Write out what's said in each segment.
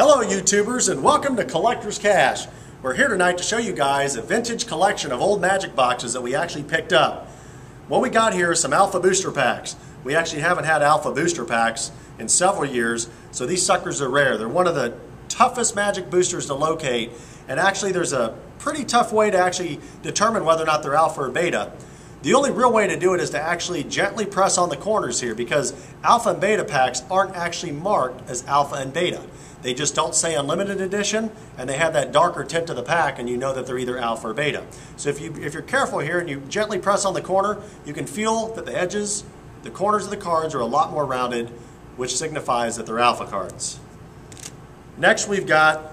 Hello YouTubers and welcome to Collector's Cash. We're here tonight to show you guys a vintage collection of old Magic boxes that we actually picked up. What we got here is some Alpha Booster Packs. We actually haven't had Alpha Booster Packs in several years, so these suckers are rare. They're one of the toughest Magic boosters to locate, and actually there's a pretty tough way to actually determine whether or not they're Alpha or Beta. The only real way to do it is to actually gently press on the corners here, because Alpha and Beta packs aren't actually marked as Alpha and Beta. They just don't say Unlimited Edition, and they have that darker tint to the pack, and you know that they're either Alpha or Beta. So if you're careful here and you gently press on the corner, you can feel that the edges, the corners of the cards are a lot more rounded, which signifies that they're Alpha cards. Next we've got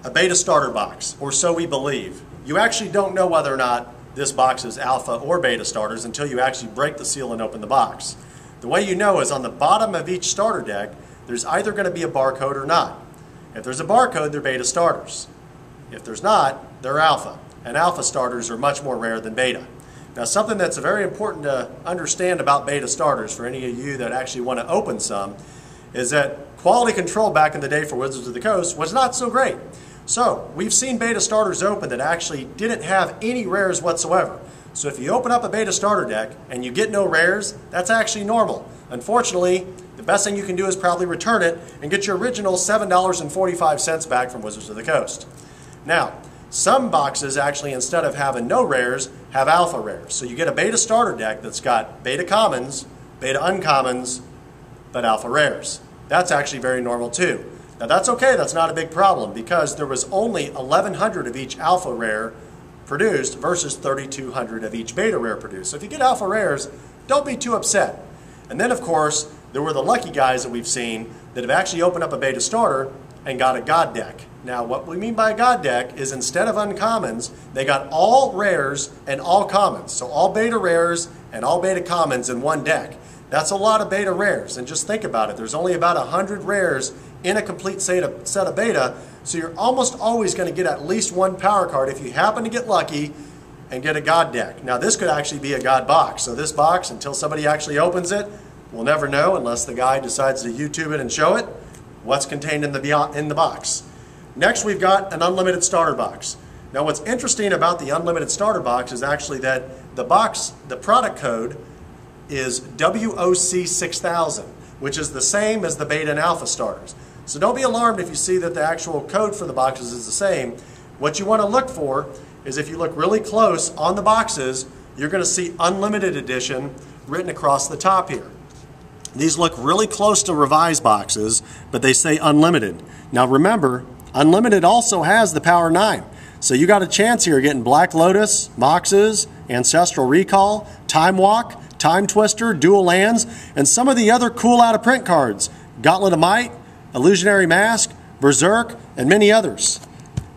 a Beta starter box, or so we believe. You actually don't know whether or not this box is Alpha or Beta starters until you actually break the seal and open the box. The way you know is on the bottom of each starter deck, there's either going to be a barcode or not. If there's a barcode, they're Beta starters. If there's not, they're Alpha. And Alpha starters are much more rare than Beta. Now, something that's very important to understand about Beta starters, for any of you that actually want to open some, is that quality control back in the day for Wizards of the Coast was not so great. So, we've seen Beta starters open that actually didn't have any rares whatsoever. So if you open up a Beta starter deck and you get no rares, that's actually normal. Unfortunately, the best thing you can do is probably return it and get your original $7.45 back from Wizards of the Coast. Now, some boxes actually, instead of having no rares, have Alpha rares. So you get a Beta starter deck that's got Beta commons, Beta uncommons, but Alpha rares. That's actually very normal too. Now that's okay, that's not a big problem, because there was only 1,100 of each Alpha rare produced versus 3,200 of each Beta rare produced. So if you get Alpha rares, don't be too upset. And then of course, there were the lucky guys that we've seen that have actually opened up a Beta starter and got a God deck. Now what we mean by a God deck is instead of uncommons, they got all rares and all commons. So all Beta rares and all Beta commons in one deck. That's a lot of Beta rares, and just think about it. There's only about 100 rares in a complete set of Beta, so you're almost always going to get at least one power card if you happen to get lucky and get a God deck. Now this could actually be a God box, so this box, until somebody actually opens it, we'll never know unless the guy decides to YouTube it and show it what's contained in the box. Next we've got an unlimited starter box. Now what's interesting about the unlimited starter box is actually that the product code is WOC 6000, which is the same as the Beta and Alpha starters. So don't be alarmed if you see that the actual code for the boxes is the same. What you want to look for is, if you look really close on the boxes, you're going to see Unlimited Edition written across the top here. These look really close to revised boxes, but they say Unlimited. Now remember, Unlimited also has the Power 9. So you got a chance here getting Black Lotus, Moxes, Ancestral Recall, Time Walk, Time Twister, Dual Lands, and some of the other cool out-of-print cards. Gauntlet of Might, Illusionary Mask, Berserk, and many others.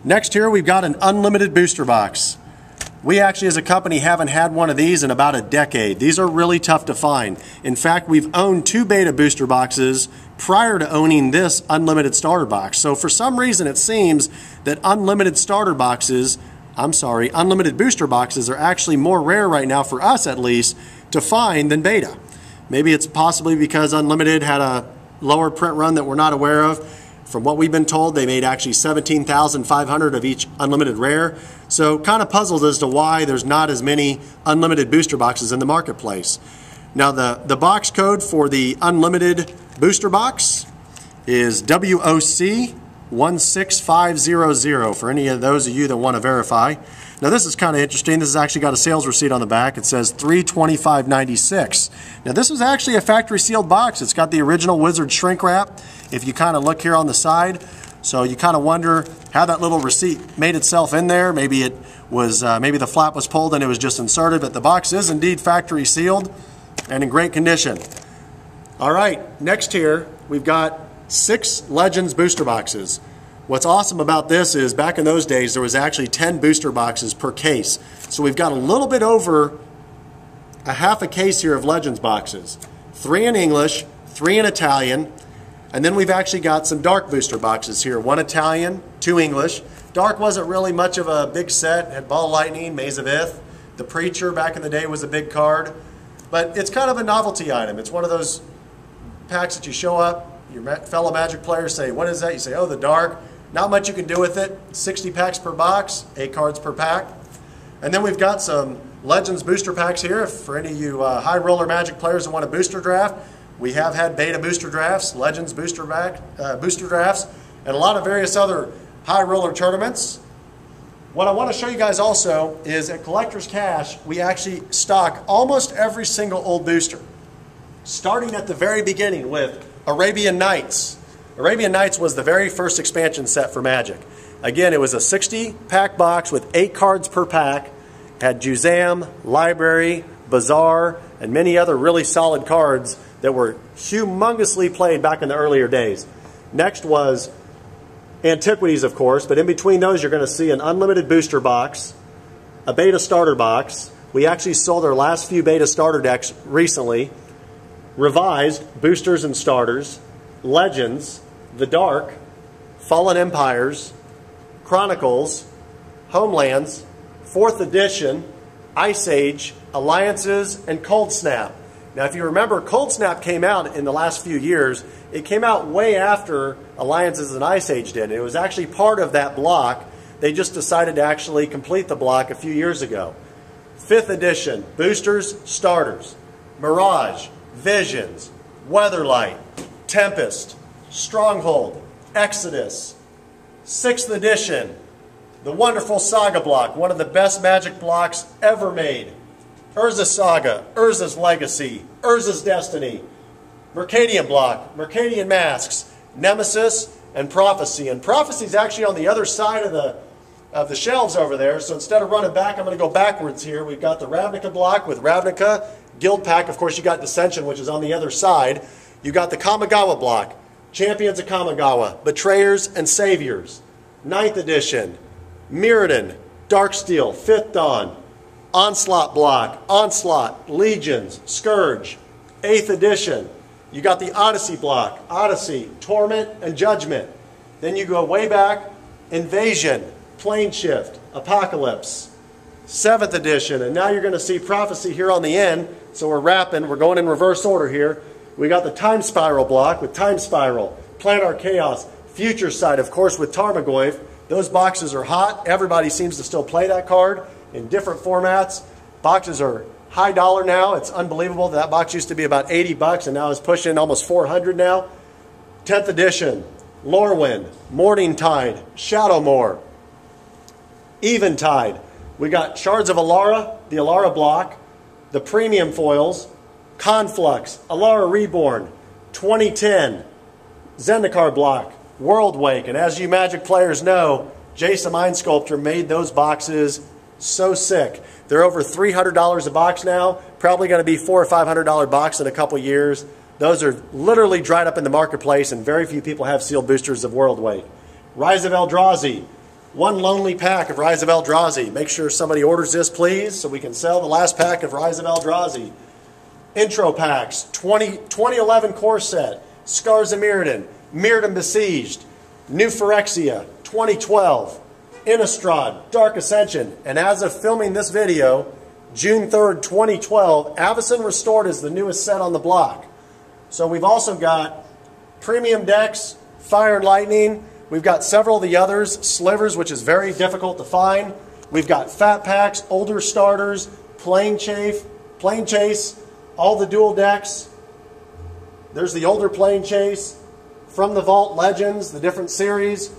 Next here we've got an unlimited booster box. We actually as a company haven't had one of these in about a decade. These are really tough to find. In fact, we've owned 2 Beta booster boxes prior to owning this unlimited starter box. So for some reason it seems that unlimited booster boxes are actually more rare right now, for us at least, to find than Beta. Maybe it's possibly because Unlimited had a lower print run that we're not aware of. From what we've been told, they made actually 17,500 of each unlimited rare. So kind of puzzled as to why there's not as many unlimited booster boxes in the marketplace. Now the box code for the unlimited booster box is WOC 16500 for any of those of you that want to verify. Now this is kind of interesting. This has actually got a sales receipt on the back. It says $325.96. Now this was actually a factory sealed box. It's got the original Wizard shrink wrap, if you kind of look here on the side. So you kind of wonder how that little receipt made itself in there. Maybe it was, maybe the flap was pulled and it was just inserted, but the box is indeed factory sealed and in great condition. All right, next here we've got 6 Legends booster boxes. What's awesome about this is back in those days there was actually 10 booster boxes per case. So we've got a little bit over a half a case here of Legends boxes. 3 in English, 3 in Italian, and then we've actually got some Dark booster boxes here. 1 Italian, 2 English. Dark wasn't really much of a big set. It had Ball Lightning, Maze of Ith. The Preacher back in the day was a big card. But it's kind of a novelty item. It's one of those packs that you show up, Your fellow Magic players say, what is that? You say, oh, the dark. Not much you can do with it. 60 packs per box, 8 cards per pack. And then we've got some Legends booster packs here. For any of you high roller Magic players that want a booster draft, we have had beta booster drafts, Legends booster drafts, and a lot of various other high roller tournaments. What I want to show you guys also is at Collector's Cash, we actually stock almost every single old booster. Starting at the very beginning with Arabian Nights. Arabian Nights was the very first expansion set for Magic. Again, it was a 60-pack box with 8 cards per pack. Had Juzam, Library, Bazaar, and many other really solid cards that were humongously played back in the earlier days. Next was Antiquities, of course, but in between those you're going to see an unlimited booster box, a beta starter box. We actually sold our last few beta starter decks recently. Revised boosters and starters, Legends, The Dark, Fallen Empires, Chronicles, Homelands, 4th Edition, Ice Age, Alliances, and Cold Snap. Now, if you remember, Cold Snap came out in the last few years. It came out way after Alliances and Ice Age did. It was actually part of that block. They just decided to actually complete the block a few years ago. 5th Edition, Boosters, Starters, Mirage, Visions, Weatherlight, Tempest, Stronghold, Exodus. 6th Edition, the wonderful Saga block, one of the best Magic blocks ever made. Urza Saga, Urza's Legacy, Urza's Destiny, Mercadian block, Mercadian Masks, Nemesis, and Prophecy. And Prophecy is actually on the other side of the shelves over there, so instead of running back, I'm going to go backwards here. We've got the Ravnica block with Ravnica, Guild Pack. Of course, you got Dissension, which is on the other side. You got the Kamigawa block, Champions of Kamigawa, Betrayers and Saviors. 9th Edition, Mirrodin, Darksteel, 5th Dawn, Onslaught block, Onslaught, Legions, Scourge. 8th Edition, you got the Odyssey block, Odyssey, Torment, and Judgment. Then you go way back, Invasion, Plane Shift, Apocalypse. 7th Edition, and now you're going to see Prophecy here on the end, so we're wrapping, we're going in reverse order here. We got the Time Spiral block with Time Spiral, Planar Chaos, Future Sight, of course, with Tarmogoyf. Those boxes are hot. Everybody seems to still play that card in different formats. Boxes are high dollar now. It's unbelievable. That box used to be about 80 bucks and now is pushing almost 400 now. 10th Edition, Lorwyn, Morningtide, Shadowmoor, Eventide. We got Shards of Alara, the Alara block, the premium foils, Conflux, Alara Reborn, 2010, Zendikar block, World Wake. And as you Magic players know, Jason Mind Sculptor made those boxes so sick. They're over $300 a box now. Probably going to be $400 or $500 box in a couple years. Those are literally dried up in the marketplace, and very few people have sealed boosters of World Wake. Rise of Eldrazi. One lonely pack of Rise of Eldrazi. Make sure somebody orders this, please, so we can sell the last pack of Rise of Eldrazi. Intro packs. 2011 core set. Scars of Mirrodin. Mirrodin Besieged. New Phyrexia. 2012. Innistrad, Dark Ascension, and as of filming this video, June 3rd, 2012, Avacyn Restored is the newest set on the block. So we've also got premium decks, Fire and Lightning. We've got several of the others, Slivers, which is very difficult to find. We've got fat packs, older starters, Plane Chase, all the dual decks. There's the older Plane Chase, From the Vault Legends, the different series.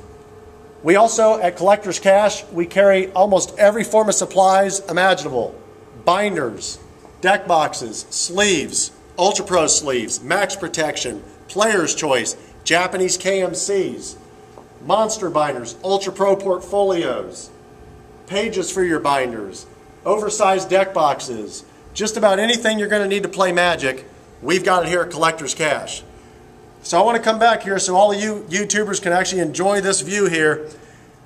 We also, at Collector's Cash, we carry almost every form of supplies imaginable. Binders, deck boxes, sleeves, Ultra Pro sleeves, max protection, player's choice, Japanese KMCs, monster binders, Ultra Pro portfolios, pages for your binders, oversized deck boxes, just about anything you're going to need to play Magic, we've got it here at Collector's Cash. So I want to come back here so all of you YouTubers can actually enjoy this view here.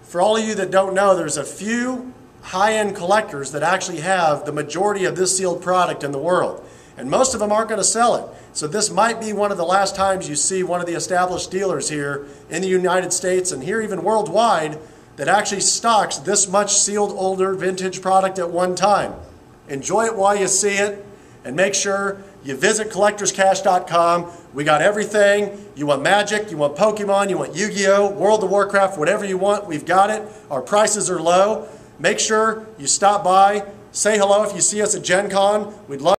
For all of you that don't know, there's a few high-end collectors that actually have the majority of this sealed product in the world. And most of them aren't going to sell it. So this might be one of the last times you see one of the established dealers here in the United States and here even worldwide that actually stocks this much sealed older vintage product at one time. Enjoy it while you see it, and make sure you visit collectorscash.com. We got everything. You want Magic, you want Pokemon, you want Yu-Gi-Oh, World of Warcraft, whatever you want, we've got it. Our prices are low. Make sure you stop by, say hello if you see us at Gen Con. We'd love